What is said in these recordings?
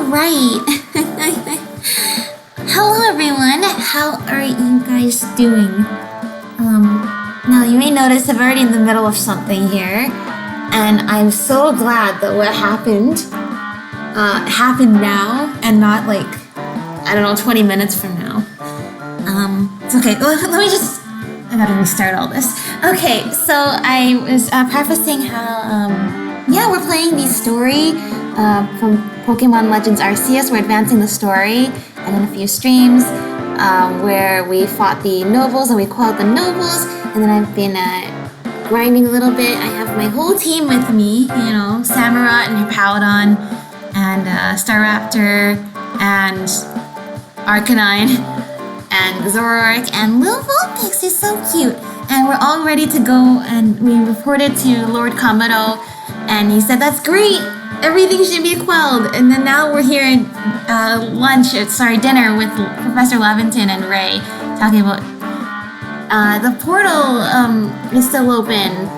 Alright. Hello everyone, how are you guys doing? Now you may notice I'm already in the middle of something here, and I'm so glad that what happened happened now and not like, I don't know, 20 minutes from now. It's okay, let me just, I gotta restart all this. Okay, so I was prefacing how, yeah, we're playing the story from Pokemon Legends Arceus. We're advancing the story, and in a few streams where we fought the nobles and we quelled the nobles, and then I've been grinding a little bit. I have my whole team with me, you know, Samurott and Hippowdon, and Staraptor, and Arcanine, and Zoroark, and Lil Vulpix is so cute. And we're all ready to go, and we reported to Lord Kamado, and he said, that's great, everything should be quelled. And then now we're here at dinner with Professor Levinton and Ray, talking about the portal is still open.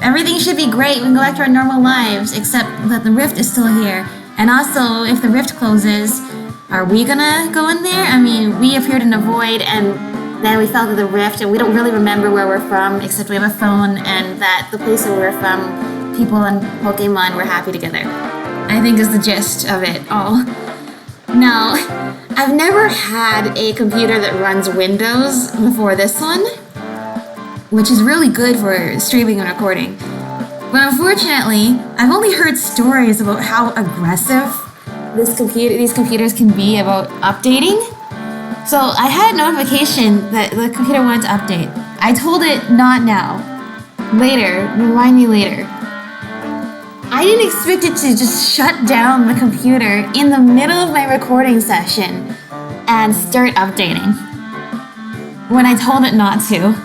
Everything should be great, we can go back to our normal lives, except that the rift is still here. And also, if the rift closes, are we gonna go in there? I mean, we appeared in a void, and then we fell to the rift, and we don't really remember where we're from, except we have a phone, and that the place where we're from, people and Pokemon were happy together. I think is the gist of it all. Now, I've never had a computer that runs Windows before this one, which is really good for streaming and recording. But unfortunately, I've only heard stories about how aggressive these computers can be about updating. So I had a notification that the computer wanted to update. I told it not now. Later, remind me later. I didn't expect it to just shut down the computer in the middle of my recording session and start updating when I told it not to.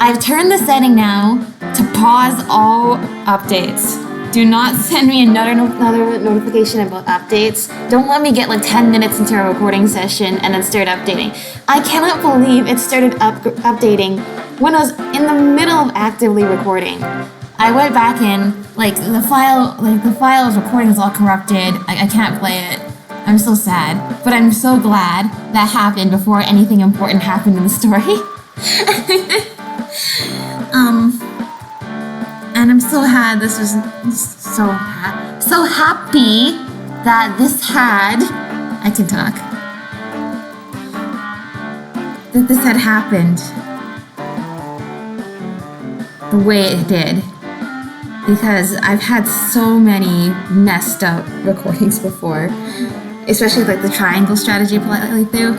I've turned the setting now to pause all updates. Do not send me another notification about updates. Don't let me get like 10 minutes into a recording session and then start updating. I cannot believe it started updating when I was in the middle of actively recording. I went back in, like the file of recording is all corrupted. I can't play it. I'm so sad, but I'm so glad that happened before anything important happened in the story. And I'm so happy that this had, I can talk, that this had happened the way it did, because I've had so many messed up recordings before, especially like the triangle strategy playthrough.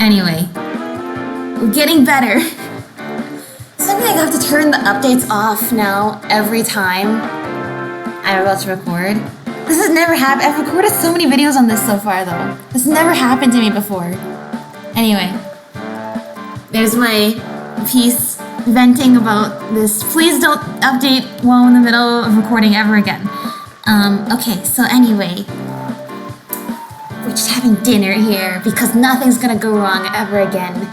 Anyway, we're getting better. Something I have to turn the updates off now every time I'm about to record. This has never happened. I've recorded so many videos on this so far though. This has never happened to me before. Anyway, there's my piece venting about this. Please don't update while in the middle of recording ever again. Okay, so anyway, we're just having dinner here because nothing's gonna go wrong ever again.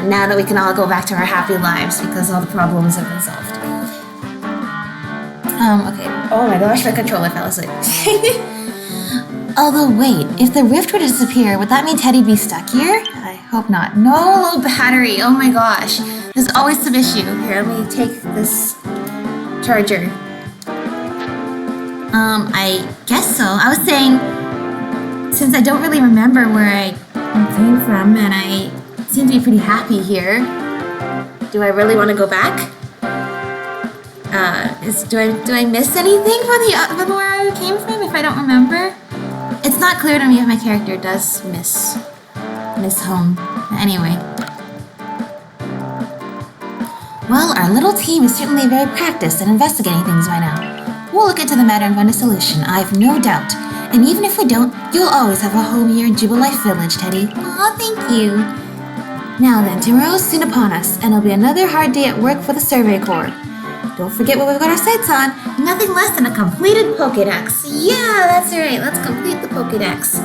Now that we can all go back to our happy lives because all the problems have been solved. Okay. Oh my gosh, my controller fell asleep. Although, wait, if the rift were to disappear, would that mean Teddy'd be stuck here? I hope not. No low battery, oh my gosh. There's always some issue. Here, let me take this charger. I guess so. I was saying, since I don't really remember where I came from, and I seem to be pretty happy here. Do I really want to go back? Do I miss anything from where I came from if I don't remember? It's not clear to me if my character does miss home. Anyway. Well, our little team is certainly very practiced at investigating things by now. We'll look into the matter and find a solution, I've no doubt. And even if we don't, you'll always have a home here in Jubilife Village, Teddy. Aw, thank you. Now then, tomorrow's soon upon us, and it'll be another hard day at work for the Survey Corps. Don't forget what we've got our sights on. Nothing less than a completed Pokédex. Yeah, that's right. Let's complete the Pokédex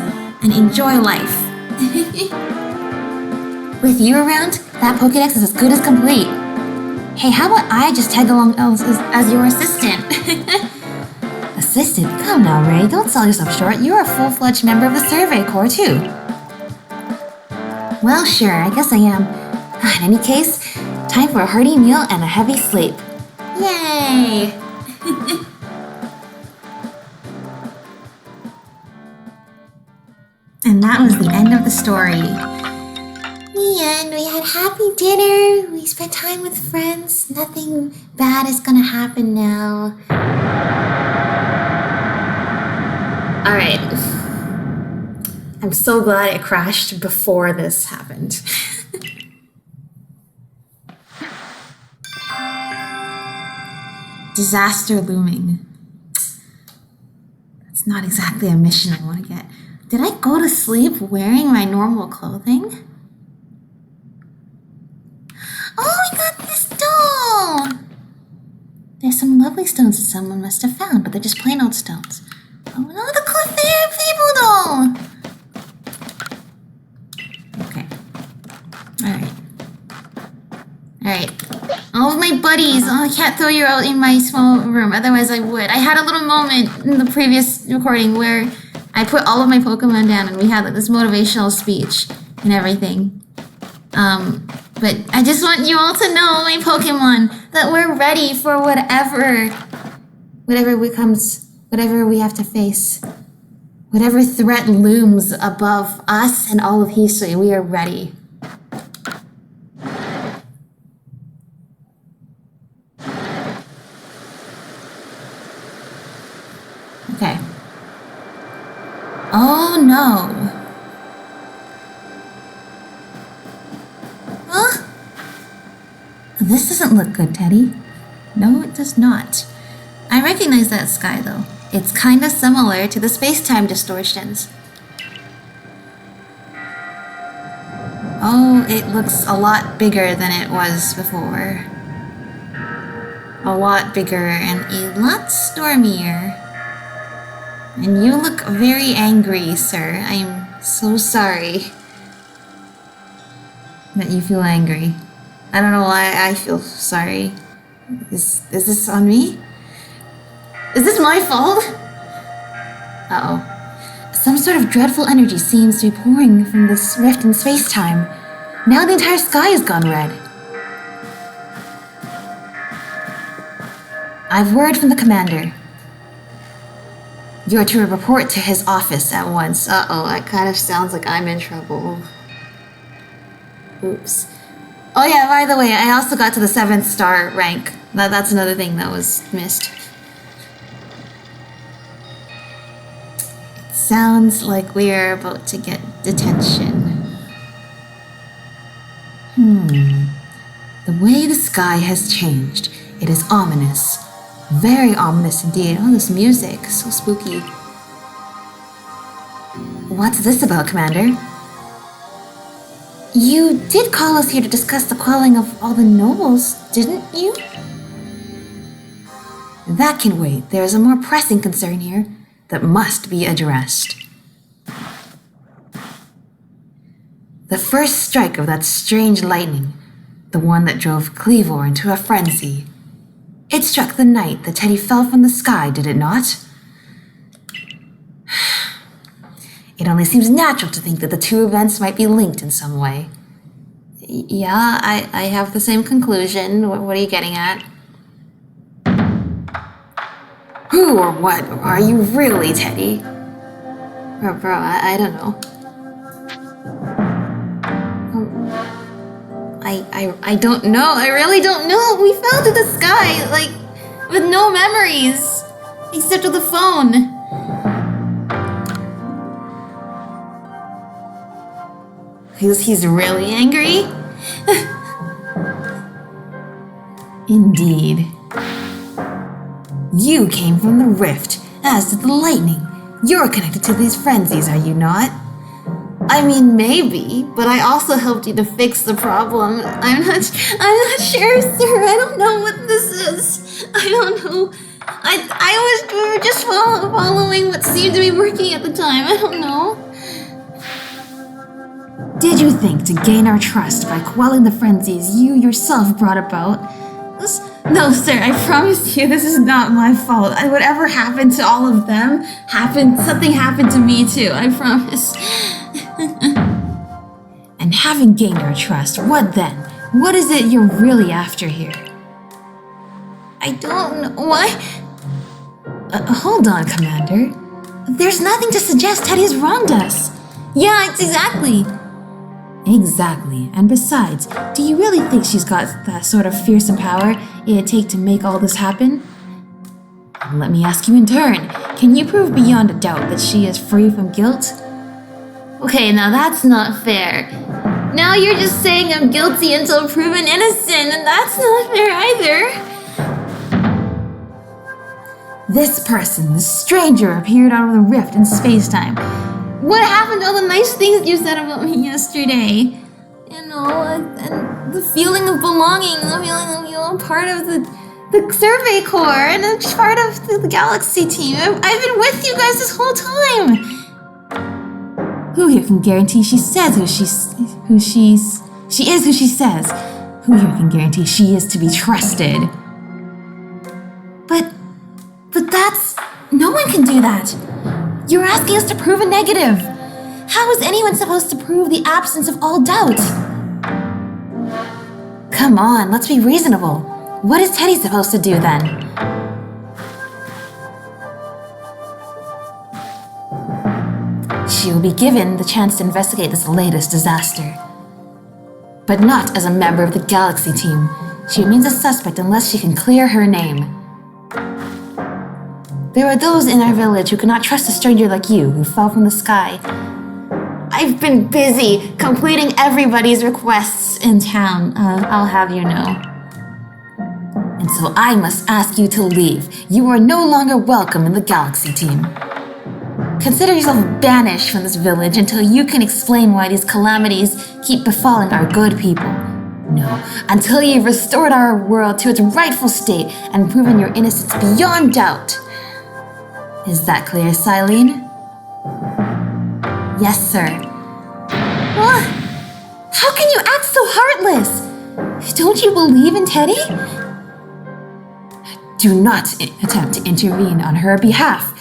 and enjoy life. With you around, that Pokédex is as good as complete. Hey, how about I just tag along as your assistant? Assistant? Come now, Ray. Don't sell yourself short. You're a full-fledged member of the Survey Corps, too. Well, sure. I guess I am. In any case, time for a hearty meal and a heavy sleep. Yay! And that was the end of the story. And we had happy dinner. We spent time with friends. Nothing bad is gonna happen now. Alright. I'm so glad it crashed before this happened. Disaster looming. That's not exactly a mission I want to get. Did I go to sleep wearing my normal clothing? Oh, I got this doll! There's some lovely stones that someone must have found, but they're just plain old stones. Oh no, the Fable doll! Okay. Alright. All of my buddies. Oh, I can't throw you out in my small room, otherwise I would. I had a little moment in the previous recording where I put all of my Pokemon down and we had like this motivational speech and everything. But I just want you all to know, my Pokemon, that we're ready for whatever we have to face. Whatever threat looms above us and all of Hisui, we are ready. Okay. Oh no. Huh? This doesn't look good, Teddy. No, it does not. I recognize that sky, though. It's kinda similar to the space-time distortions. Oh, it looks a lot bigger than it was before. A lot bigger and a lot stormier. And you look very angry, sir. I am so sorry that you feel angry. I don't know why I feel sorry. Is this on me? Is this my fault? Uh-oh. Some sort of dreadful energy seems to be pouring from this rift in space-time. Now the entire sky has gone red. I've word from the commander. You are to report to his office at once. Uh-oh, that kind of sounds like I'm in trouble. Oops. Oh yeah, by the way, I also got to the 7th star rank. That's another thing that was missed. It sounds like we're about to get detention. The way the sky has changed. It is ominous. Very ominous indeed. Oh, this music, so spooky. What's this about, Commander? You did call us here to discuss the quelling of all the nobles, didn't you? That can wait. There is a more pressing concern here that must be addressed. The first strike of that strange lightning, the one that drove Cleavor into a frenzy. It struck the night that Teddy fell from the sky, did it not? It only seems natural to think that the two events might be linked in some way. Yeah, I have the same conclusion. What are you getting at? Who or what are you really, Teddy? Bro, I don't know. I don't know. I really don't know. We fell to the sky, like, with no memories. Except with the phone. He's really angry? Indeed. You came from the rift, as did the lightning. You're connected to these frenzies, are you not? I mean, maybe, but I also helped you to fix the problem. I'm not sure, sir. I don't know what this is. I don't know. We were just following what seemed to be working at the time. I don't know. Did you think to gain our trust by quelling the frenzies you yourself brought about? No, sir, I promise you this is not my fault. Whatever happened to all of them, something happened to me too, I promise. And having gained our trust, what then? What is it you're really after here? I don't know. What? Hold on, Commander. There's nothing to suggest Teddy's wronged us. Yeah, exactly. Exactly. And besides, do you really think she's got that sort of fearsome power it'd take to make all this happen? Let me ask you in turn. Can you prove beyond a doubt that she is free from guilt? Okay, now that's not fair. Now you're just saying I'm guilty until proven innocent, and that's not fair either. This person, this stranger, appeared out of the rift in space-time. What happened to all the nice things you said about me yesterday? You know, and the feeling of belonging, the feeling of, part of the Survey Corps and a part of the Galaxy team. I've been with you guys this whole time. Who here can guarantee she says who she is who she says? Who here can guarantee she is to be trusted? But that's... No one can do that. You're asking us to prove a negative. How is anyone supposed to prove the absence of all doubt? Come on, let's be reasonable. What is Teddy supposed to do then? She will be given the chance to investigate this latest disaster. But not as a member of the Galaxy team. She remains a suspect unless she can clear her name. There are those in our village who cannot trust a stranger like you who fell from the sky. I've been busy completing everybody's requests in town, I'll have you know. And so I must ask you to leave. You are no longer welcome in the Galaxy team. Consider yourself banished from this village until you can explain why these calamities keep befalling our good people. No, until you've restored our world to its rightful state and proven your innocence beyond doubt. Is that clear, Silene? Yes, sir. How can you act so heartless? Don't you believe in Teddy? Do not attempt to intervene on her behalf.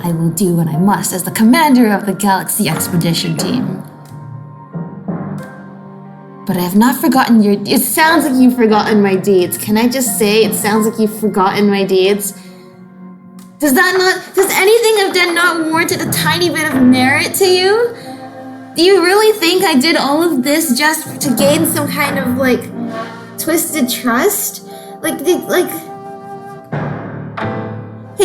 I will do what I must as the commander of the Galaxy Expedition Team. But I have not forgotten your... It sounds like you've forgotten my deeds. Can I just say, it sounds like you've forgotten my deeds? Does anything I've done not warrant a tiny bit of merit to you? Do you really think I did all of this just to gain some kind of, twisted trust? Can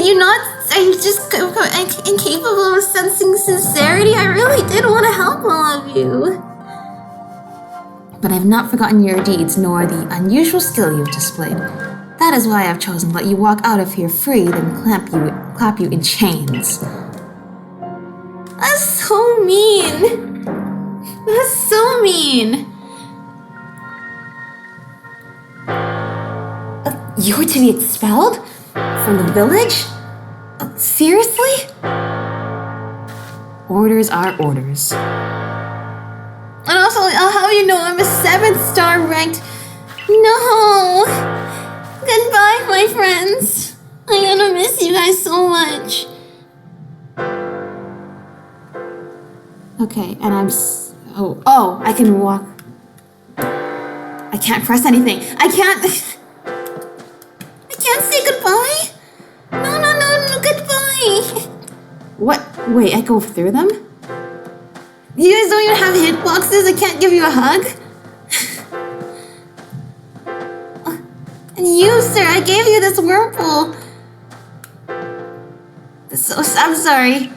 you not... I'm just incapable of sensing sincerity. I really did want to help all of you. But I have not forgotten your deeds, nor the unusual skill you've displayed. That is why I've chosen to let you walk out of here free, then clap you in chains. That's so mean. That's so mean. You're to be expelled? From the village? Seriously? Orders are orders. And also, I'll have you know I'm a 7-star ranked... No! Goodbye, my friends. I'm gonna miss you guys so much. Okay, and I'm... Oh, I can walk. I can't press anything. I can't say goodbye? No, goodbye. What? Wait, I go through them? You guys don't even have hitboxes? I can't give you a hug? And you, sir, I gave you this whirlpool. I'm sorry.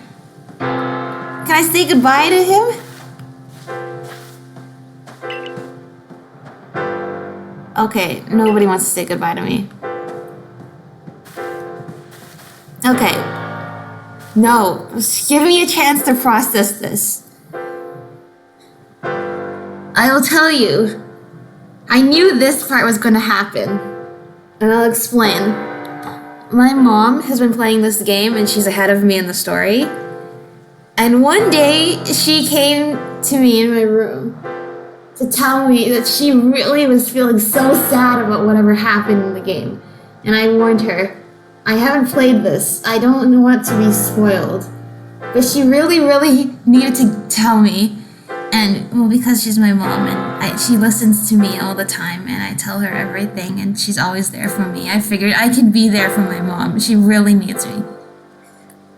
Can I say goodbye to him? Okay, nobody wants to say goodbye to me. Okay. No, give me a chance to process this. I will tell you. I knew this part was going to happen. And I'll explain. My mom has been playing this game and she's ahead of me in the story. And one day she came to me in my room to tell me that she really was feeling so sad about whatever happened in the game. And I warned her, I haven't played this. I don't want to be spoiled. But she really, really needed to tell me. And, well, because she's my mom and she listens to me all the time and I tell her everything and she's always there for me. I figured I could be there for my mom. She really needs me.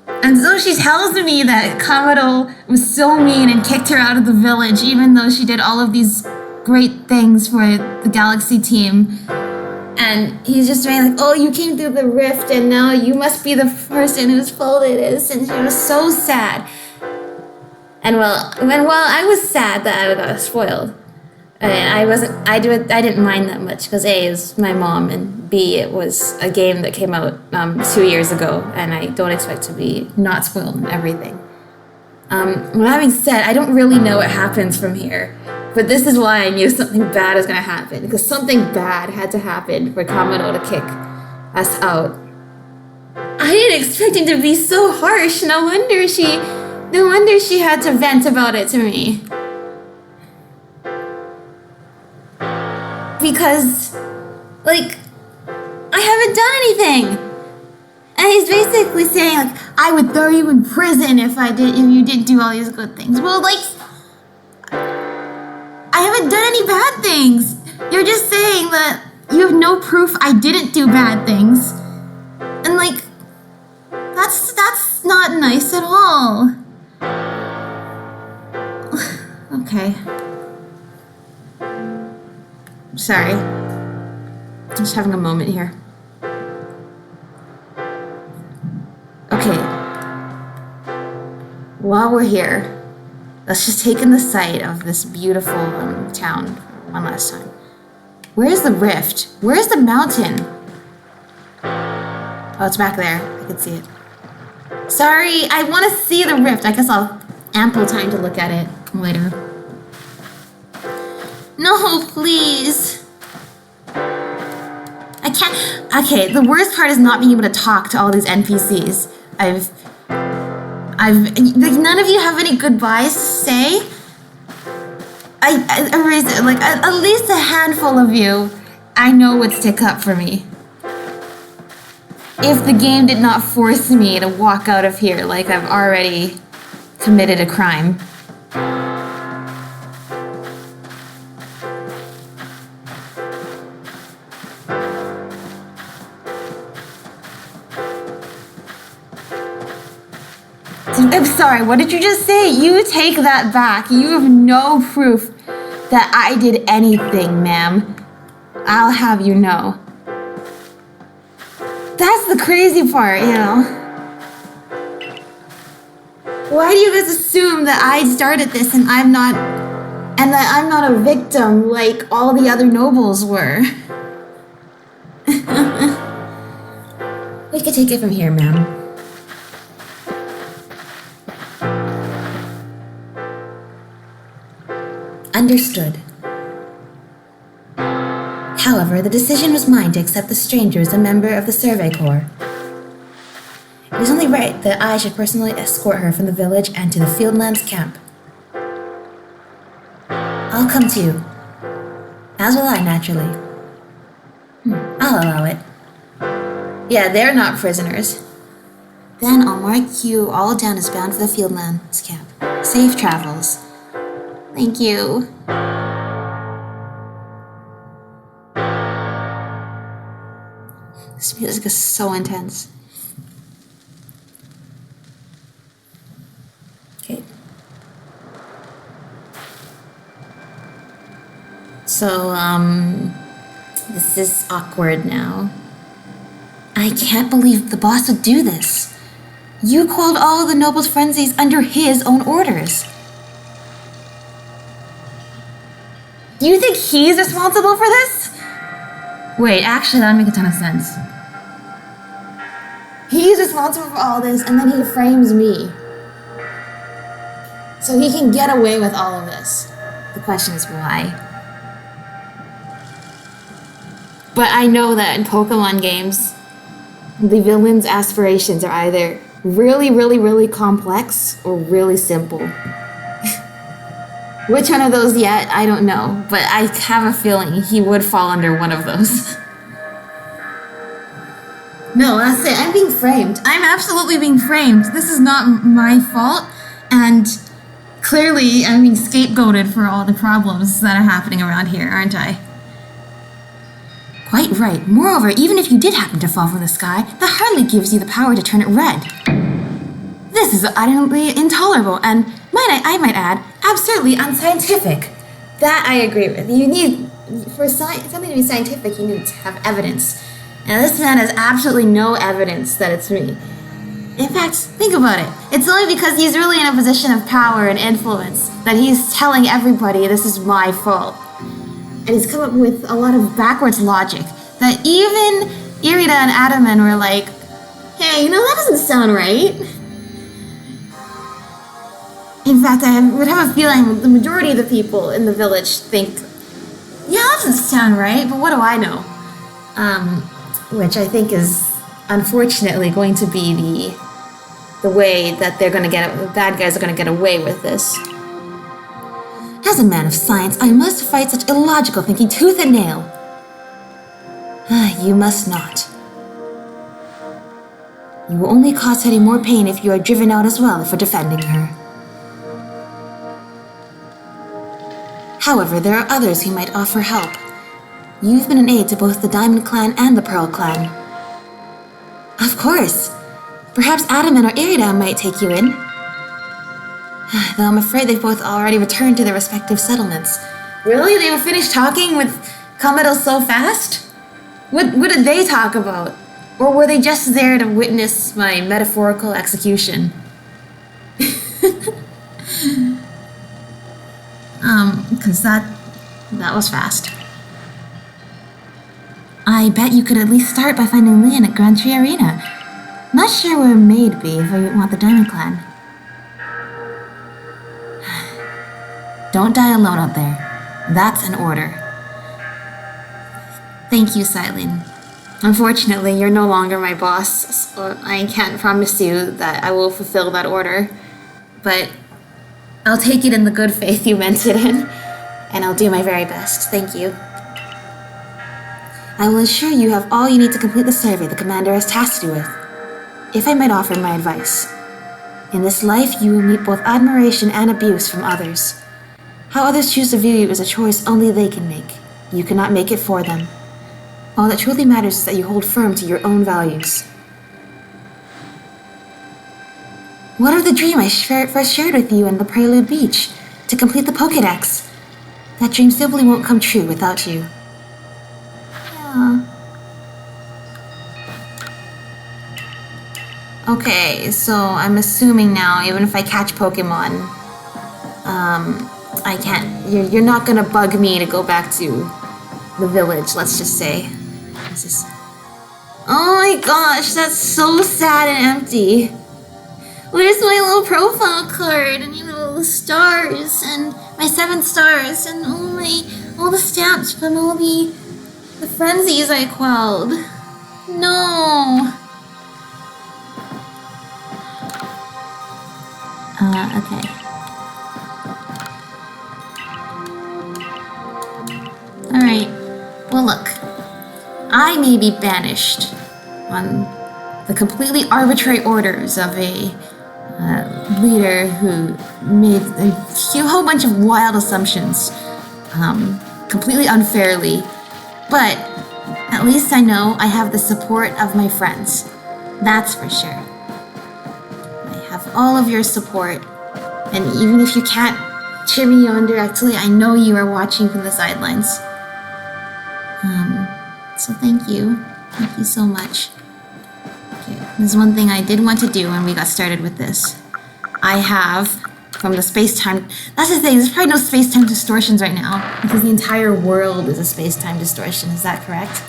And so she tells me that Kamado was so mean and kicked her out of the village even though she did all of these great things for the Galaxy team. And he's just saying like, oh, you came through the rift and now you must be the person whose fault it is. And she was so sad. And while I was sad that I got spoiled, and I didn't mind that much because A, is my mom, and B, it was a game that came out 2 years ago, and I don't expect to be not spoiled in everything. With having said, I don't really know what happens from here, but this is why I knew something bad was going to happen, because something bad had to happen for Kamado to kick us out. I didn't expect him to be so harsh. No wonder she had to vent about it to me. Because, like, I haven't done anything. And he's basically saying, like, I would throw you in prison if you didn't do all these good things. Well, like, I haven't done any bad things. You're just saying that you have no proof I didn't do bad things. And, like, that's not nice at all. Okay. I'm sorry. I'm just having a moment here. Okay. While we're here, let's just take in the sight of this beautiful town one last time. Where's the rift? Where's the mountain? Oh, it's back there. I can see it. Sorry, I want to see the rift. I guess I'll have ample time to look at it later. No, please. I can't. Okay, the worst part is not being able to talk to all these NPCs. Like, none of you have any goodbyes to say. I erased it. Like, at least a handful of you I know would stick up for me. If the game did not force me to walk out of here like I've already committed a crime. I'm sorry, what did you just say? You take that back. You have no proof that I did anything, ma'am. I'll have you know. That's the crazy part, you know. Why do you guys assume that I started this and that I'm not a victim like all the other nobles were? We could take it from here, ma'am. Understood. However, the decision was mine to accept the stranger as a member of the Survey Corps. It is only right that I should personally escort her from the village and to the Fieldlands camp. I'll come too. As will I, naturally. I'll allow it. Yeah, they're not prisoners. Then I'll mark you all down as bound for the Fieldlands camp. Safe travels. Thank you. This music is so intense. Okay. So, this is awkward now. I can't believe the boss would do this. You called all the nobles' frenzies under his own orders. Do you think he's responsible for this? Wait, actually, that would make a ton of sense. He's responsible for all this, and then he frames me. So he can get away with all of this. The question is why? But I know that in Pokemon games, the villain's aspirations are either really, really, really complex or really simple. Which one of those yet, I don't know. But I have a feeling he would fall under one of those. No, that's it. I'm being framed. I'm absolutely being framed. This is not my fault. And clearly, I'm being scapegoated for all the problems that are happening around here, aren't I? Quite right. Moreover, even if you did happen to fall from the sky, that hardly gives you the power to turn it red. This is utterly intolerable and, I might add, absurdly unscientific. That I agree with. You need, for something to be scientific, you need to have evidence. And this man has absolutely no evidence that it's me. In fact, think about it. It's only because he's really in a position of power and influence that he's telling everybody this is my fault. And he's come up with a lot of backwards logic that even Irida and Adaman were like, hey, that doesn't sound right. In fact, I would have a feeling the majority of the people in the village think, yeah, that doesn't sound right, but what do I know? Which I think is unfortunately going to be the way that the bad guys are going to get away with this. As a man of science, I must fight such illogical thinking tooth and nail. You must not. You will only cause Teddy more pain if you are driven out as well for defending her. However, there are others who might offer help. You've been an aid to both the Diamond Clan and the Pearl Clan. Of course. Perhaps Adaman or Irida might take you in. Though I'm afraid they've both already returned to their respective settlements. Really? They were finished talking with Kamado so fast? What did they talk about? Or were they just there to witness my metaphorical execution? Because that was fast. I bet you could at least start by finding Lian at Grand Tree Arena. Not sure where May'd be if you want the Diamond Clan. Don't die alone out there. That's an order. Thank you, Silene. Unfortunately, you're no longer my boss, so I can't promise you that I will fulfill that order. But I'll take it in the good faith you meant it in, and I'll do my very best. Thank you. I will ensure you have all you need to complete the survey the Commander has tasked you with. If I might offer my advice. In this life, you will meet both admiration and abuse from others. How others choose to view you is a choice only they can make. You cannot make it for them. All that truly matters is that you hold firm to your own values. What of the dream I first shared with you in the Prelude Beach? To complete the Pokédex? That dream simply won't come true without you. Okay, so I'm assuming now, even if I catch Pokemon, I can't. You're not gonna bug me to go back to the village, let's just say. Oh my gosh, that's so sad and empty. Where's my little profile card and the stars and my 7 stars and all the stamps from all the frenzies I quelled? No. Okay. Alright. Well, look. I may be banished on the completely arbitrary orders of a leader who made a whole bunch of wild assumptions, completely unfairly. But at least I know I have the support of my friends. That's for sure. I have all of your support, and even if you can't cheer me on directly, I know you are watching from the sidelines. So thank you. Thank you so much. Okay, there's one thing I did want to do when we got started with this. I have, from the space-time... That's the thing, there's probably no space-time distortions right now, because the entire world is a space-time distortion. Is that correct?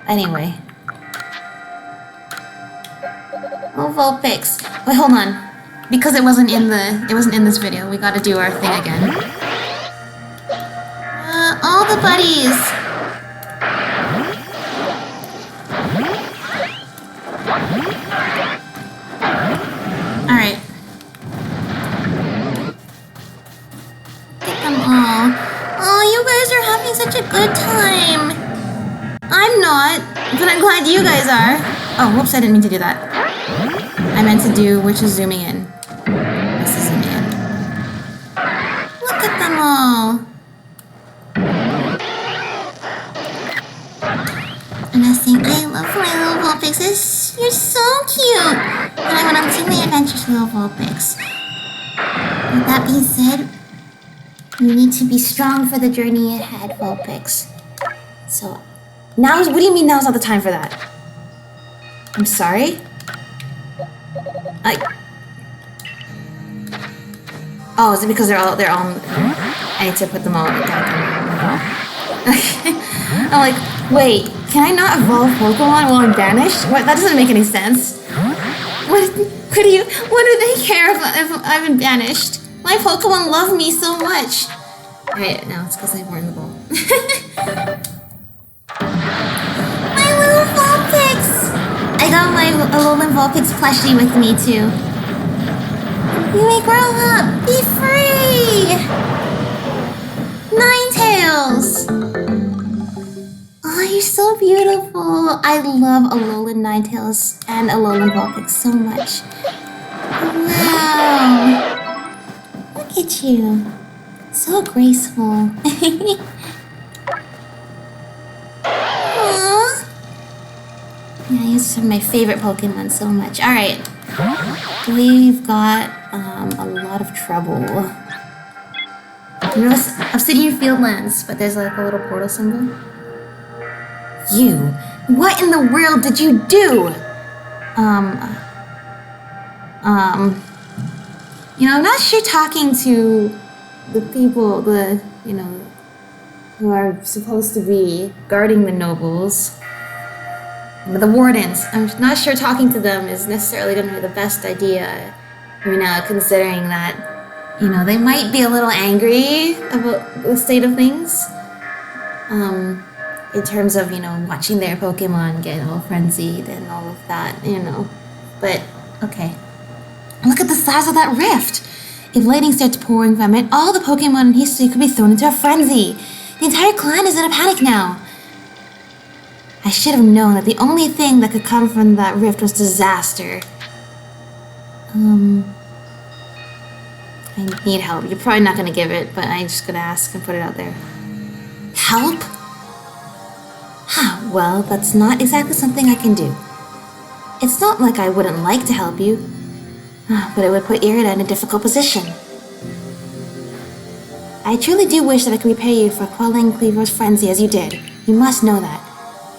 Anyway. Oh, Vulpix. Wait, hold on. Because it wasn't in this video, we gotta do our thing again. All the buddies! Alright. having such a good time. I'm not, but I'm glad you guys are. Oh, whoops, I didn't mean to do that. I meant to do, which is zooming in. This is zooming in. Look at them all. And I think I love my little Vulpixes. You're so cute. And I went on too many adventures with little Vulpix. With that being said, you need to be strong for the journey ahead, Vulpix. So, what do you mean now's not the time for that? I'm sorry? Oh, is it because they're all, I need to put them all back in. Okay. I'm like, wait, can I not evolve Pokemon while I'm banished? What? That doesn't make any sense. What do they care if I've been banished? My Pokemon love me so much. Alright, now it's because I weren't in the bowl. My little Vulpix! I got my Alolan Vulpix plushie with me too. You may grow up! Be free! Ninetales! Oh, you're so beautiful. I love Alolan Ninetales and Alolan Vulpix so much. Wow. Look at you. So graceful. Aww. Yeah, these are my favorite Pokemon so much. Alright. We've got a lot of trouble. You know, Obsidian Fieldlands, but there's like a little portal symbol. You? What in the world did you do? You know, I'm not sure talking to the people, who are supposed to be guarding the nobles, the wardens. I'm not sure talking to them is necessarily going to be the best idea, considering that, they might be a little angry about the state of things. In terms of, watching their Pokemon get all frenzied and all of that, But, okay. Look at the size of that rift! If lightning starts pouring from it, all the Pokemon in history could be thrown into a frenzy. The entire clan is in a panic now. I should have known that the only thing that could come from that rift was disaster. I need help. You're probably not going to give it, but I'm just going to ask and put it out there. Help? Well, that's not exactly something I can do. It's not like I wouldn't like to help you, but it would put Irida in a difficult position. I truly do wish that I could repay you for quelling Cleaver's frenzy as you did. You must know that.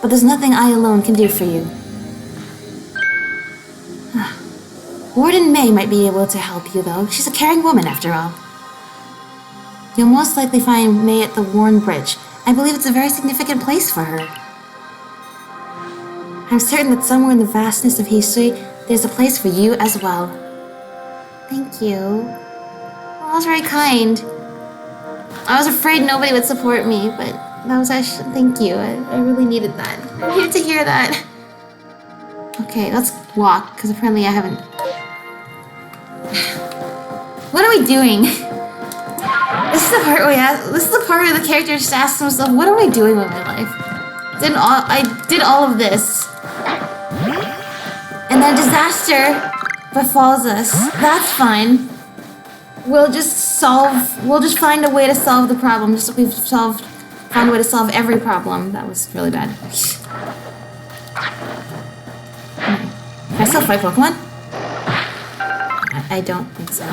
But there's nothing I alone can do for you. Warden May might be able to help you, though. She's a caring woman, after all. You'll most likely find May at the Warren Bridge. I believe it's a very significant place for her. I'm certain that somewhere in the vastness of history, there's a place for you as well. Thank you. Well, that was very kind. I was afraid nobody would support me, but that was actually... Thank you. I really needed that. I needed to hear that. Okay, let's walk, because apparently I haven't... What are we doing? This is the part where the character just asks himself, what am I doing with my life? I did all of this. And then disaster befalls us. That's fine. We'll just find a way to solve the problem, just like we've found a way to solve every problem. That was really bad. Can I still fight Pokemon? I don't think so.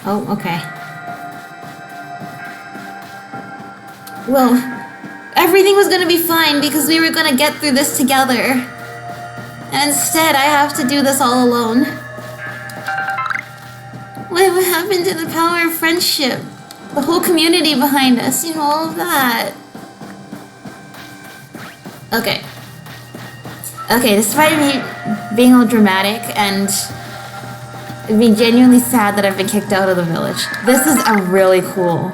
Oh, okay. Well, everything was gonna be fine because we were gonna get through this together. And instead, I have to do this all alone. What happened to the power of friendship? The whole community behind us, all of that. Okay. Okay, despite me being all dramatic and being genuinely sad that I've been kicked out of the village, this is a really cool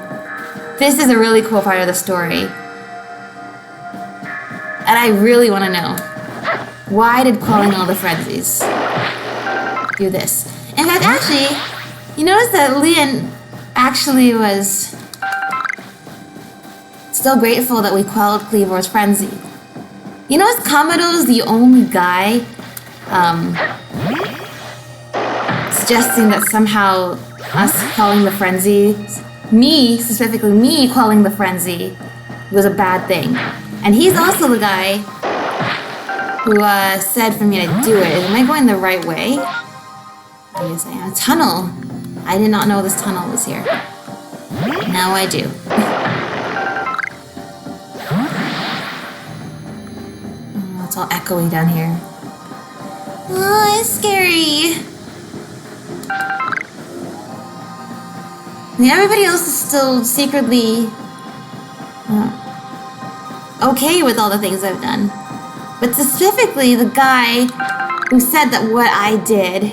part of the story. And I really want to know, why did quelling all the frenzies do this? In fact, actually, you notice that Leon actually was still grateful that we quelled Cleavor's frenzy. You know, Kamado's the only guy suggesting that somehow us quelling the frenzy, specifically me quelling the frenzy, was a bad thing. And he's also the guy who said for me to do it. Am I going the right way? Yes, I am. A tunnel. I did not know this tunnel was here. Now I do. Oh, it's all echoey down here. Oh, it's scary. I mean, everybody else is still secretly okay with all the things I've done. But specifically, the guy who said that what I did,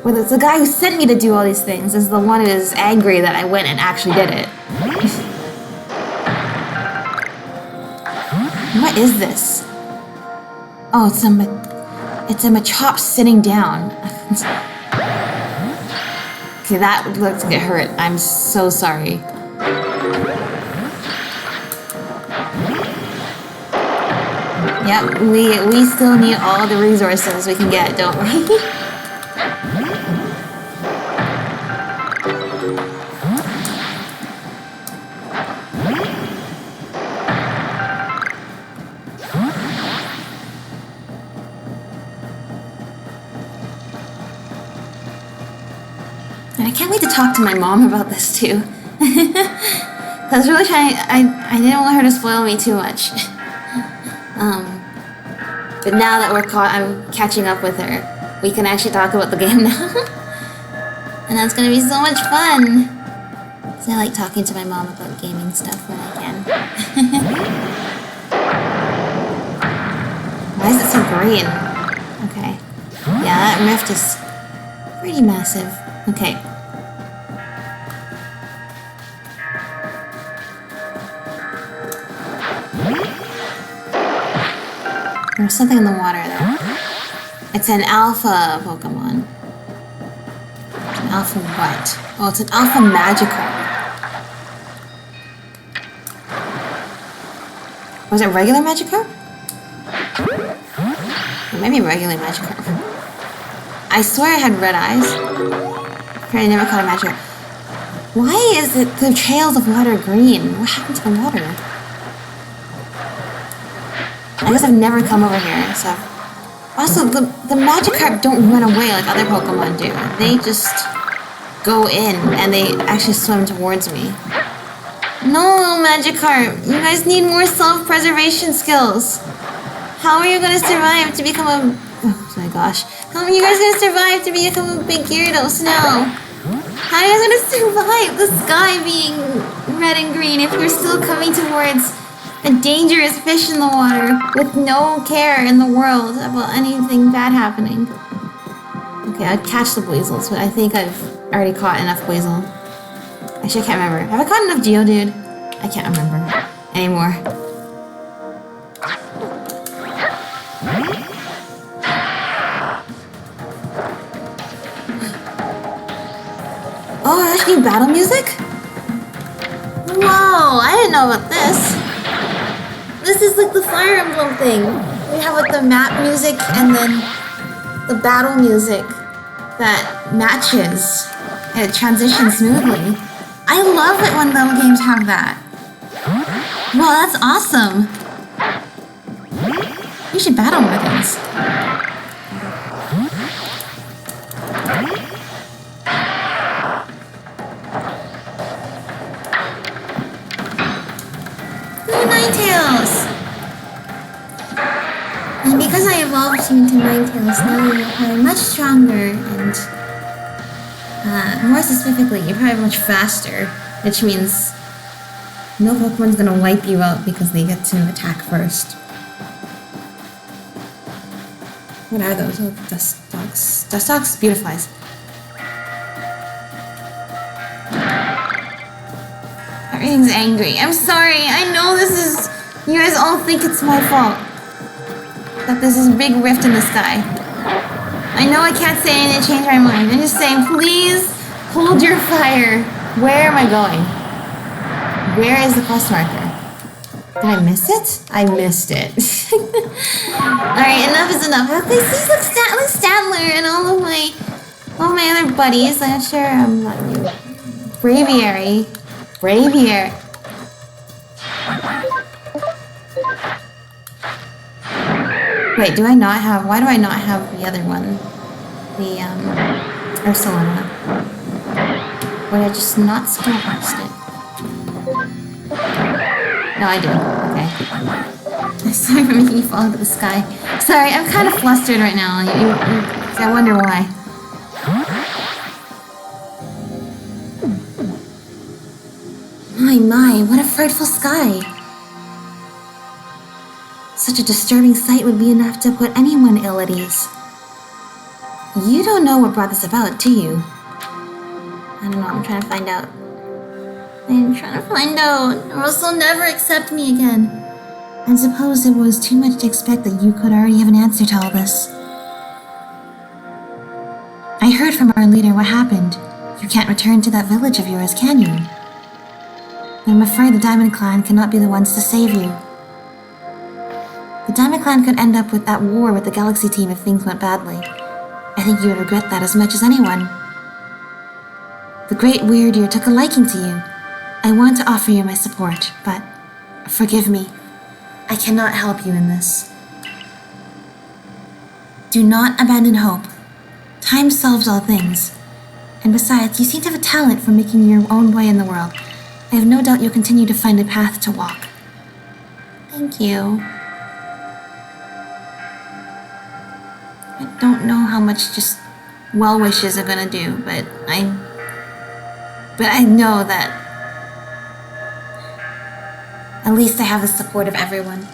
well, it's the guy who sent me to do all these things, is the one who is angry that I went and actually did it. What is this? Oh, it's a Machop sitting down. Okay, that looks like it hurt. I'm so sorry. Yep, we still need all the resources we can get, don't we? And I can't wait to talk to my mom about this too. I was really trying. I didn't want her to spoil me too much. But now that I'm catching up with her, we can actually talk about the game now. And that's gonna be so much fun. So I like talking to my mom about gaming stuff when I can. Why is it so green? Okay. Yeah, that rift is pretty massive. Okay. There's something in the water there. It's an alpha Pokemon. An alpha what? Oh, it's an alpha Magikarp. Was it regular Magikarp? It might be regular Magikarp. I swear I had red eyes. I never caught a Magikarp. Why is it the trails of water green? What happened to the water? I guess I've never come over here, so... Also, the Magikarp don't run away like other Pokemon do. They just go in, and they actually swim towards me. No, Magikarp! You guys need more self-preservation skills! How are you gonna survive to become a... Oh my gosh. How are you guys gonna survive to become a big Gyarados now? How are you guys gonna survive the sky being red and green if you're still coming towards a dangerous fish in the water with no care in the world about anything bad happening? Okay, I'd catch the Weasels, but I think I've already caught enough Weasel. Actually, I can't remember. Have I caught enough Geodude? I can't remember anymore. Oh, there's new battle music? Whoa, I didn't know about this. This is like the Fire Emblem thing. We have like the map music and then the battle music that matches. And it transitions smoothly. I love it when those games have that. Wow, that's awesome. You should battle more things. Ninetales! And because I evolved into Ninetales, now you're probably much stronger and more specifically, you're probably much faster, which means no Pokemon's gonna wipe you out because they get to attack first. What are those? Oh, dust dogs. Dust dogs? Beautifies. Everything's angry. I'm sorry. I know this is... You guys all think it's my fault. That there's this big rift in the sky. I know I can't say anything to change my mind. I'm just saying, please hold your fire. Where am I going? Where is the quest marker? Did I miss it? I missed it. Alright, enough is enough. Okay, see, look, Statler and all my other buddies. I'm sure Braviary. Braviary. Wait, do I not have... Why do I not have the other one? The, Ursulina. Would I just not scroll past it? No, I do. Okay. Sorry for making you fall into the sky. Sorry, I'm kind of flustered right now. I wonder why. My, what a frightful sky. Such a disturbing sight would be enough to put anyone ill at ease. You don't know what brought this about, do you? I don't know, I'm trying to find out. I'm trying to find out, or else they'll never accept me again. I suppose it was too much to expect that you could already have an answer to all this. I heard from our leader what happened. You can't return to that village of yours, can you? I'm afraid the Diamond Clan cannot be the ones to save you. The Diamond Clan could end up with that war with the Galaxy team if things went badly. I think you would regret that as much as anyone. The Great Weirdeer took a liking to you. I want to offer you my support, but forgive me. I cannot help you in this. Do not abandon hope. Time solves all things. And besides, you seem to have a talent for making your own way in the world. I have no doubt you'll continue to find a path to walk. Thank you. I don't know how much just well wishes are gonna do, but I know that at least I have the support of everyone.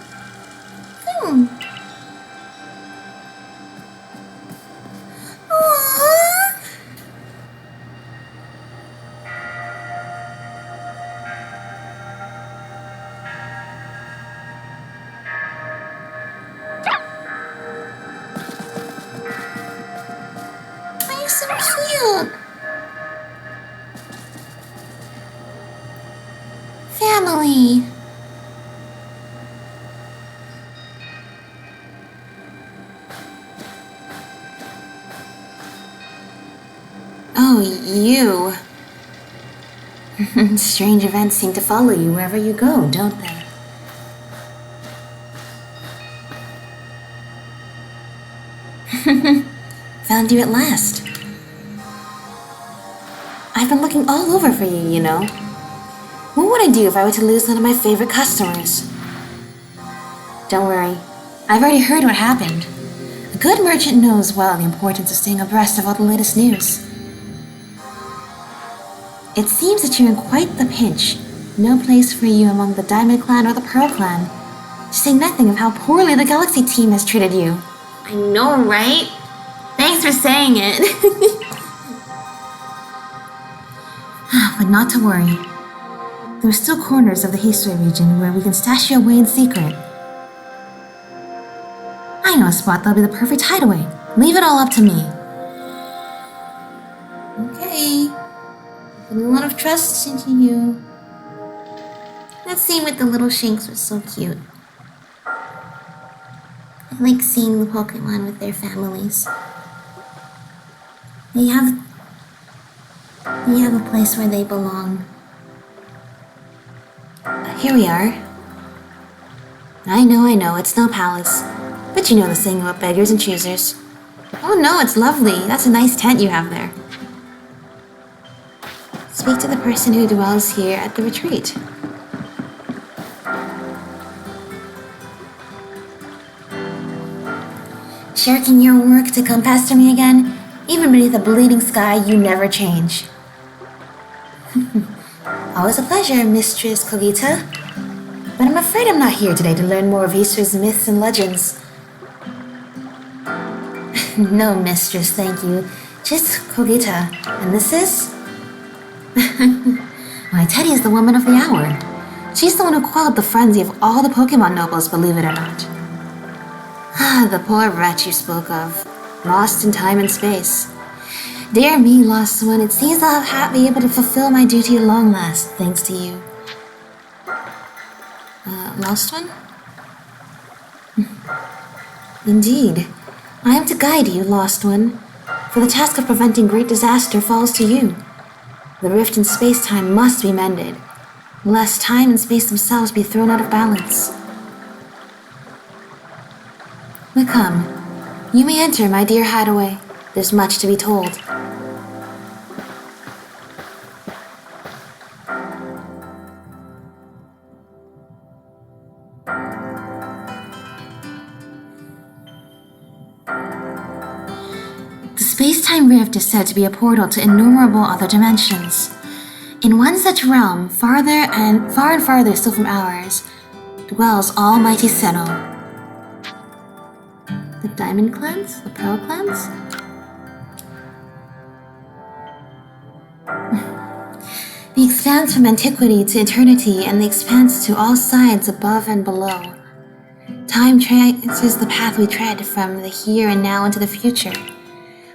So cute! Family! Oh, you. Strange events seem to follow you wherever you go, don't they? Found you at last. I've been looking all over for you, you know. What would I do if I were to lose one of my favorite customers? Don't worry. I've already heard what happened. A good merchant knows well the importance of staying abreast of all the latest news. It seems that you're in quite the pinch. No place for you among the Diamond Clan or the Pearl Clan. To say nothing of how poorly the Galaxy team has treated you. I know, right? Thanks for saying it. But not to worry. There are still corners of the History region where we can stash you away in secret. I know a spot that'll be the perfect hideaway. Leave it all up to me. Okay. Putting a lot of trust into you. That scene with the little Shanks was so cute. I like seeing the Pokemon with their families. They have a place where they belong. Here we are. I know, it's no palace. But you know the saying about beggars and choosers. Oh no, it's lovely. That's a nice tent you have there. Speak to the person who dwells here at the retreat. Shirking your work to come pester me again? Even beneath a bleeding sky, you never change. Always a pleasure, Mistress Kogita. But I'm afraid I'm not here today to learn more of history's myths and legends. No, Mistress, thank you. Just Kogita. And this is? Why, Teddy is the woman of the hour. She's the one who quelled the frenzy of all the Pokemon nobles, believe it or not. Ah, the poor wretch you spoke of. Lost in time and space. Dear me, lost one, it seems I'll be able to fulfill my duty at long last, thanks to you. lost one? Indeed. I am to guide you, lost one, for the task of preventing great disaster falls to you. The rift in space-time must be mended, lest time and space themselves be thrown out of balance. But come, you may enter, my dear hideaway. There's much to be told. The space-time rift is said to be a portal to innumerable other dimensions. In one such realm, far and farther still from ours, dwells Almighty Sinnoh. The Diamond Clans? The Pearl Clans? The expanse from antiquity to eternity and the expanse to all sides above and below. Time traces the path we tread from the here and now into the future,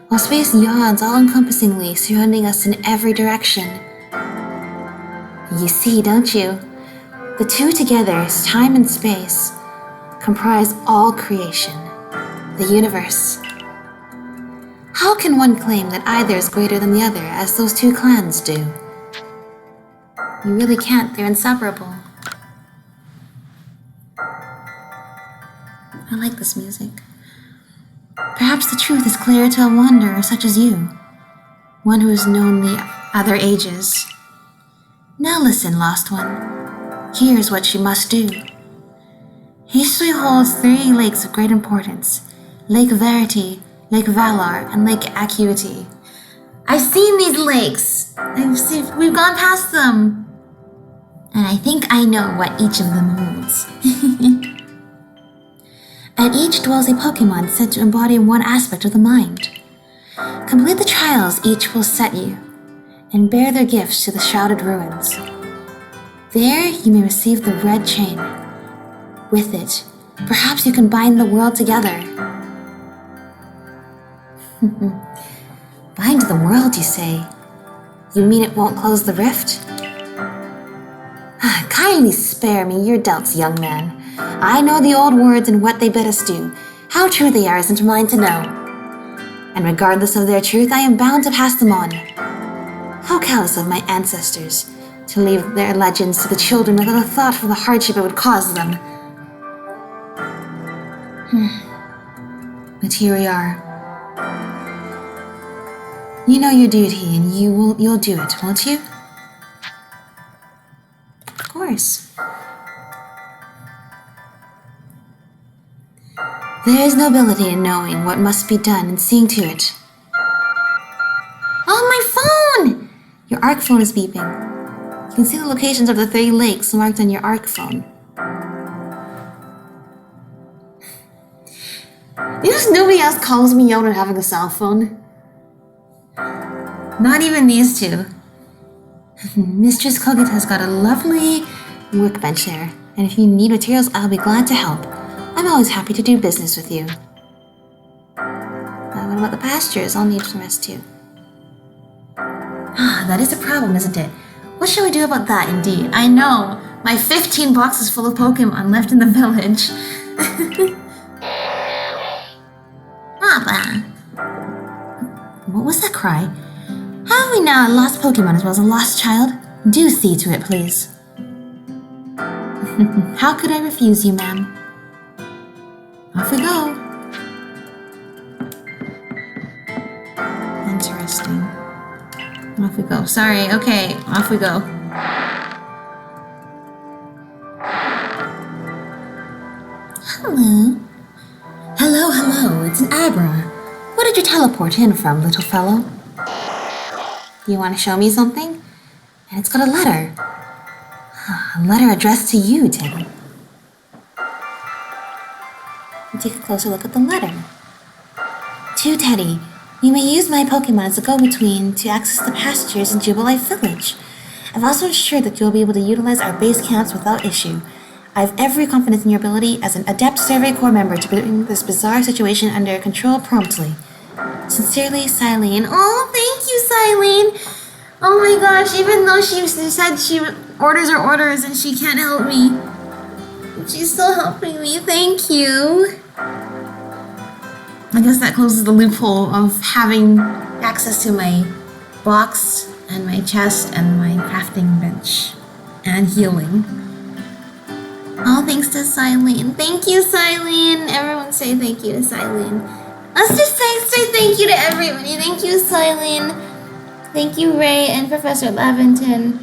while space yawns all-encompassingly, surrounding us in every direction. You see, don't you? The two together, time and space, comprise all creation, the universe. How can one claim that either is greater than the other, as those two clans do? You really can't, they're inseparable. I like this music. Perhaps the truth is clear to a wanderer such as you, one who has known the other ages. Now listen, lost one. Here's what you must do. History holds 3 lakes of great importance: Lake Verity, Lake Valor, and Lake Acuity. I've seen these lakes. We've gone past them. And I think I know what each of them holds. At each dwells a Pokémon said to embody one aspect of the mind. Complete the trials each will set you, and bear their gifts to the shrouded ruins. There you may receive the red chain. With it, perhaps you can bind the world together. Bind the world, you say? You mean it won't close the rift? Kindly spare me your doubts, young man. I know the old words and what they bid us do. How true they are isn't mine to know. And regardless of their truth, I am bound to pass them on. How callous of my ancestors to leave their legends to the children without a thought for the hardship it would cause them. But here we are. You know your duty, and you'll do it, won't you? Of course. There is nobility in knowing what must be done and seeing to it. Oh, my phone! Your ARC phone is beeping. You can see the locations of the 3 lakes marked on your ARC phone. Because nobody else calls me out on having a cell phone. Not even these two. Mistress Kogut has got a lovely workbench there, and if you need materials, I'll be glad to help. I'm always happy to do business with you. What about the pastures? I'll need some rest too. That is a problem, isn't it? What shall we do about that, indeed? I know! My 15 boxes full of Pokémon left in the village. Papa! What was that cry? Have we now a lost Pokémon as well as a lost child? Do see to it, please. How could I refuse you, ma'am? Off we go. Interesting. Off we go. Sorry, okay, off we go. Hello. Hello, it's an Abra. Where did you teleport in from, little fellow? Do you want to show me something? And it's got a letter. A letter addressed to you, Teddy. Take a closer look at the letter. To Teddy, you may use my Pokémon as a go-between to access the pastures in Jubilife Village. I've also ensured that you'll be able to utilize our base camps without issue. I have every confidence in your ability as an adept Survey Corps member to bring this bizarre situation under control promptly. Sincerely, Silene. Oh, thank you, Silene! Oh my gosh, even though she said orders are orders and she can't help me. She's still helping me, thank you. I guess that closes the loophole of having access to my box and my chest and my crafting bench and healing. All thanks to Silene. Thank you, Silene. Everyone say thank you to Silene. Let's just say thank you to everybody. Thank you, Silene. Thank you, Ray and Professor Laventon.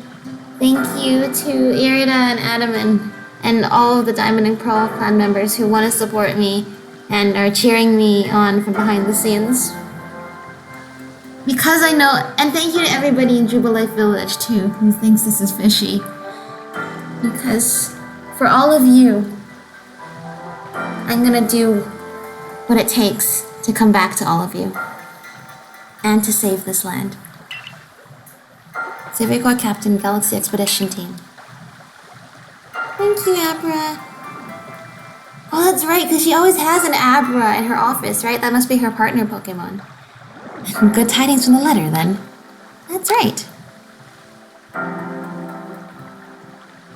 Thank you to Irida and Adaman and all of the Diamond and Pearl clan members who want to support me and are cheering me on from behind the scenes. Because I know, and thank you to everybody in Jubilife Village too, who thinks this is fishy. Because for all of you, I'm gonna do what it takes to come back to all of you. And to save this land. Xavier Corps Captain, Galaxy Expedition Team. Thank you, Abra. Oh, that's right, because she always has an Abra in her office, right? That must be her partner Pokemon. Good tidings from the letter, then. That's right.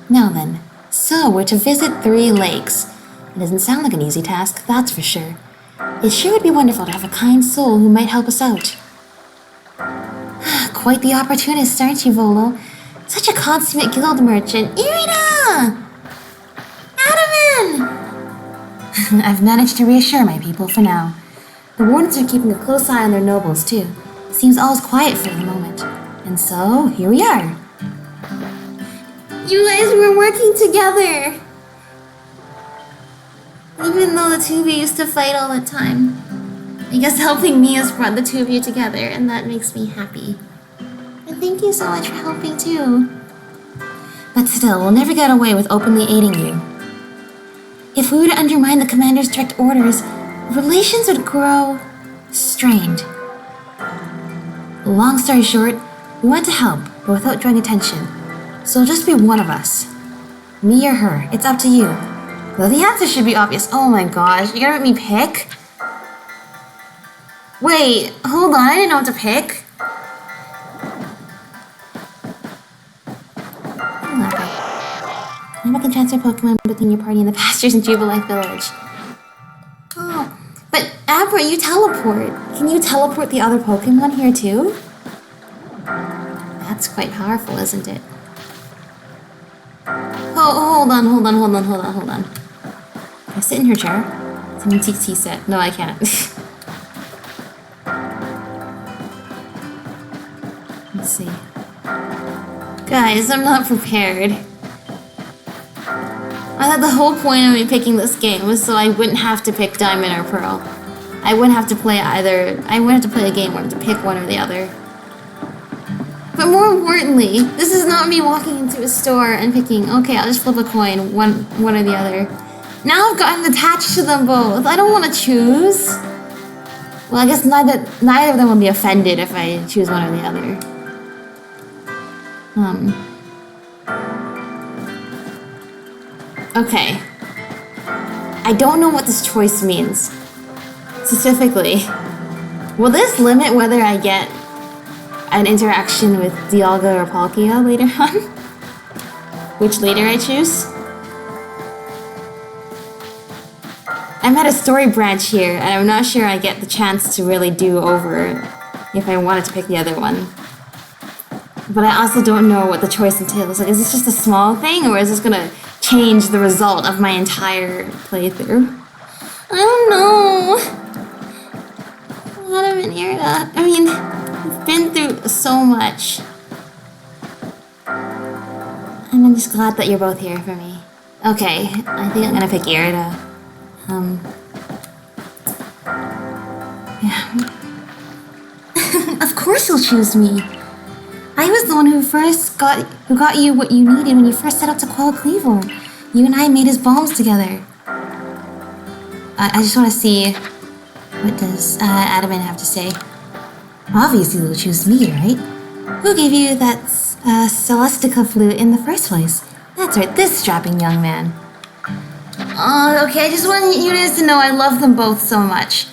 Now then, so we're to visit 3 lakes. It doesn't sound like an easy task, that's for sure. It sure would be wonderful to have a kind soul who might help us out. Quite the opportunist, aren't you, Volo? Such a consummate guild merchant. Irina! Adaman! I've managed to reassure my people for now. The wardens are keeping a close eye on their nobles, too. Seems all's quiet for the moment. And so, here we are. You guys were working together! Even though the two of you used to fight all the time. I guess helping me has brought the two of you together, and that makes me happy. And thank you so much for helping, too. But still, we'll never get away with openly aiding you. If we were to undermine the commander's direct orders, relations would grow strained. Long story short, we want to help, but without drawing attention. So it'll just be one of us. Me or her, it's up to you. Well, the answer should be obvious. Oh my gosh, you're gonna make me pick? Wait, hold on, I didn't know what to pick. Now I can transfer Pokemon between your party and the pastures in Jubilife Village. Oh, but Abra, you teleport. Can you teleport the other Pokemon here too? That's quite powerful, isn't it? Oh, hold on. Can I sit in her chair? Someone TT set. No, I can't. Let's see. Guys, I'm not prepared. I thought the whole point of me picking this game was so I wouldn't have to pick Diamond or Pearl. I wouldn't have to play either. I wouldn't have to play a game where I have to pick one or the other. But more importantly, this is not me walking into a store and picking, okay, I'll just flip a coin, one or the other. Now I've gotten attached to them both. I don't want to choose. Well, I guess neither of them will be offended if I choose one or the other. Okay. I don't know what this choice means. Specifically, will this limit whether I get an interaction with Dialga or Palkia later on? Which later I choose? I'm at a story branch here, and I'm not sure I get the chance to really do over if I wanted to pick the other one. But I also don't know what the choice entails. Like, is this just a small thing, or is this gonna change the result of my entire playthrough? I don't know. What am in here? I mean, I've been through so much. And I'm just glad that you're both here for me. Okay, I think I'm gonna pick Irida. Yeah. Of course you'll choose me. I was the one who got you what you needed when you first set out to quell Cleavor. You and I made his bombs together. I just want to see, what does Adaman have to say? Obviously you'll choose me, right? Who gave you that Celestica flute in the first place? That's right, this strapping young man. Oh, okay, I just want you guys to know I love them both so much.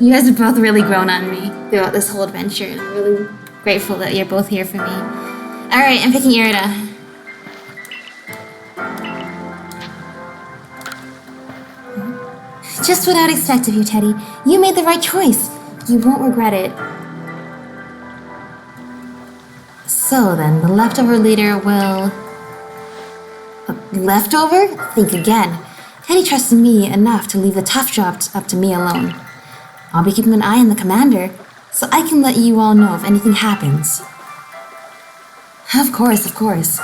You guys have both really grown on me throughout this whole adventure, and I'm really grateful that you're both here for me. Alright, I'm picking Irida. just what I'd expect of you, Teddy. You made the right choice. You won't regret it. So then, the leftover leader will... Leftover? Think again. Teddy trusted me enough to leave the tough job up to me alone. I'll be keeping an eye on the commander, so I can let you all know if anything happens. Of course.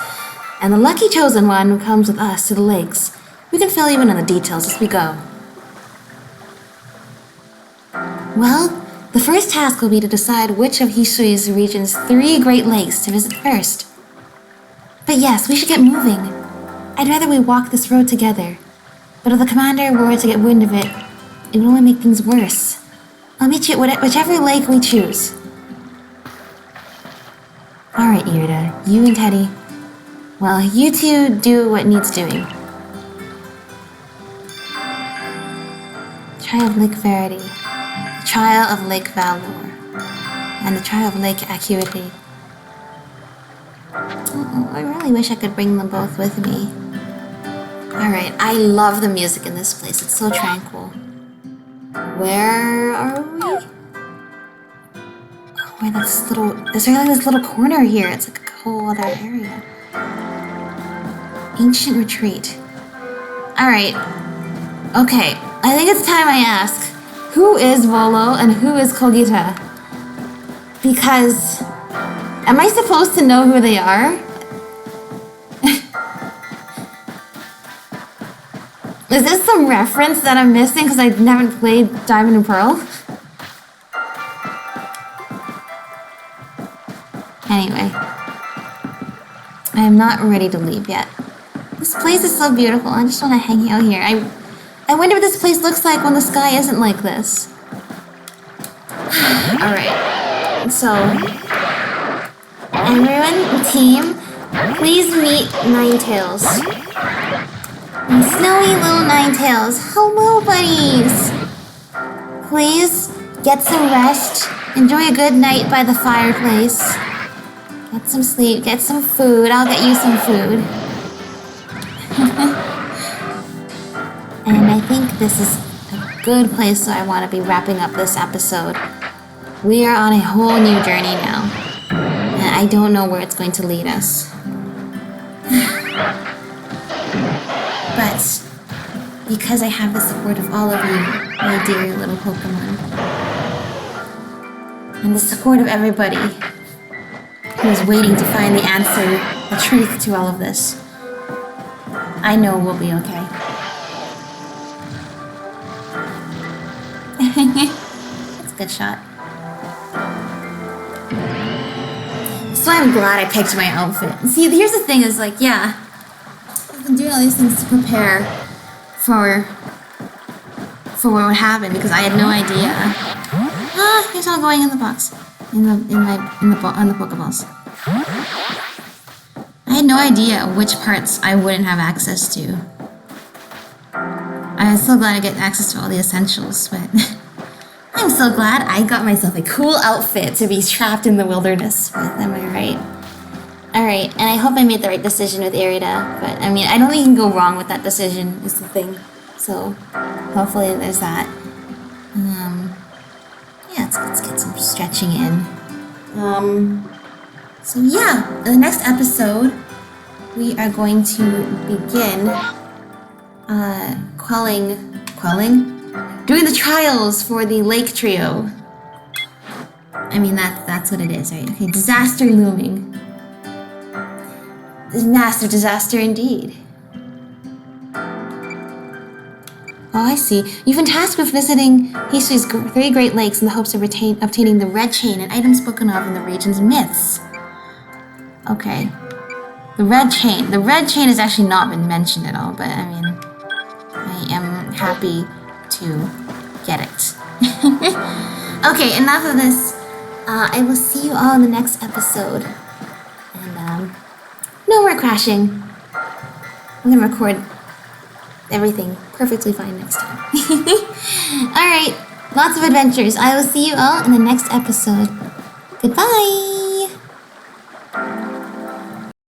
And the lucky chosen one who comes with us to the lakes. We can fill you in on the details as we go. Well, the first task will be to decide which of Hisui's region's 3 Great Lakes to visit first. But yes, we should get moving. I'd rather we walk this road together. But if the commander were to get wind of it, it would only make things worse. I'll meet you at whichever lake we choose. Alright, Irida, you and Teddy. Well, you two do what needs doing. Trial of Lake Verity, the Trial of Lake Valor, and the Trial of Lake Acuity. Oh, I really wish I could bring them both with me. Alright, I love the music in this place. It's so tranquil. Where are we? Oh, wait, there's like this little corner here. It's like a whole other area. Ancient Retreat. Alright. Okay, I think it's time I ask, who is Volo and who is Kogita? Because, am I supposed to know who they are? Is this some reference that I'm missing because I haven't played Diamond and Pearl? Anyway, I am not ready to leave yet. This place is so beautiful. I just want to hang out here. I wonder what this place looks like when the sky isn't like this. Alright, so everyone, team, please meet Ninetales. Snowy little Ninetales. Hello, buddies! Please get some rest. Enjoy a good night by the fireplace. Get some sleep. Get some food. I'll get you some food. And I think this is a good place, so I want to be wrapping up this episode. We are on a whole new journey now. And I don't know where it's going to lead us. But because I have the support of all of you, my dear little Pokemon, and the support of everybody who is waiting to find the answer, the truth to all of this, I know we'll be okay. That's a good shot. So I'm glad I picked my outfit. See, here's the thing is like, yeah, I've been doing all these things to prepare for what would happen because I had no idea. Ah, it's all going in the box, on the Pokeballs. I had no idea which parts I wouldn't have access to. I'm so glad I get access to all the essentials, but I'm so glad I got myself a cool outfit to be trapped in the wilderness with, am I right? Alright, and I hope I made the right decision with Irida, but I mean, I don't think you can go wrong with that decision, is the thing. So, hopefully there's that. Yeah, let's get some stretching in. So yeah, in the next episode, we are going to begin doing the trials for the Lake Trio. I mean, that's what it is, right? Okay, disaster looming. Massive disaster indeed. Oh, I see. You've been tasked with visiting Hisui's 3 Great Lakes in the hopes of obtaining the red chain and items spoken of in the region's myths. Okay. The red chain. The red chain has actually not been mentioned at all, but I mean, I am happy to get it. Okay, enough of this. I will see you all in the next episode. And, no more crashing. I'm gonna record everything perfectly fine next time. Alright, lots of adventures. I will see you all in the next episode. Goodbye!